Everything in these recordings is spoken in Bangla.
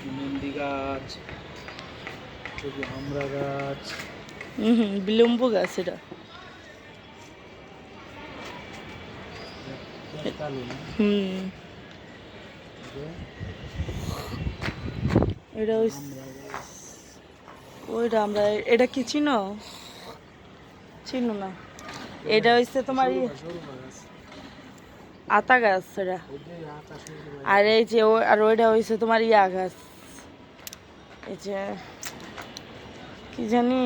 মেহেন্দি গাছ, আমরা গাছ, বিলম্ব গাছ এটা। এটা ওইটা আমরা এটা কি চিনো? চিনো না? এটা হচ্ছে তোমার আতা গাছ এটা। আর এই যে আর ওইটা হয়েছে তোমার ইয়া গাছ, এই যে কি জানি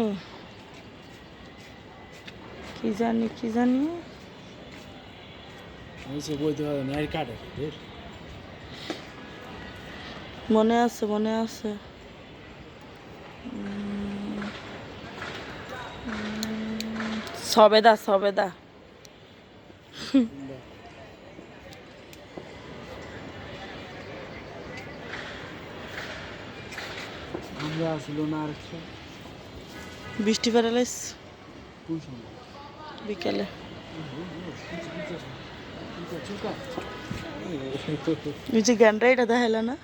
কি জানি কি জানি মনে আছে মনে আছে। সবেদা সবেদা। আমরা আসলো না আরেকটা বৃষ্টি বেড়ালাইস বিকালে। ওই যে গানটা এটা দেখাইলা না?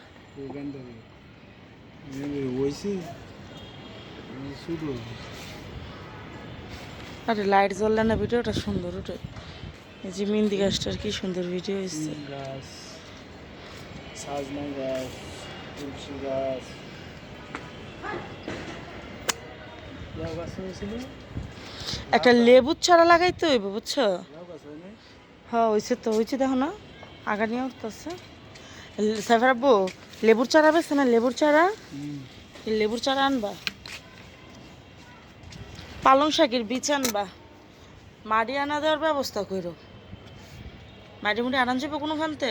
আরে লাইট জ্বললে না, ভিডিওটা সুন্দর ওঠে। এই যে মেহেন্দি গাছটার কি সুন্দর ভিডিও এসছে। গাছ, সাজনা গাছ, তুলসী গাছ, একটা লেবুর চারা লাগাইতে হইব, বুঝছো? হ্যাঁ হয়েছে তো, হয়েছে দেখো না, আগা নিয়ে উঠতেছে। সাফারাব্বু লেবুর চারা বেছে না? লেবুর চারা, লেবুর চারা আনবা, পালং শাকের বীজ আনবা, মাটি আনা দেওয়ার ব্যবস্থা করো। মাটি মুটি আনান যাবে কোনোখানতে?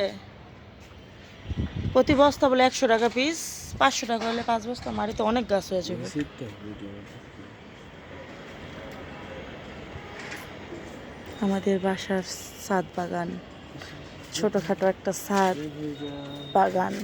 প্রতি বস্তা বলে 100 টাকা পিস, 500 টাকা হলে 5 বস্তা মাটিতে অনেক গাছ হয়ে যাবে। আমাদের বাসার ছাদ বাগান, ছোটখাটো একটা ছাদ বাগান।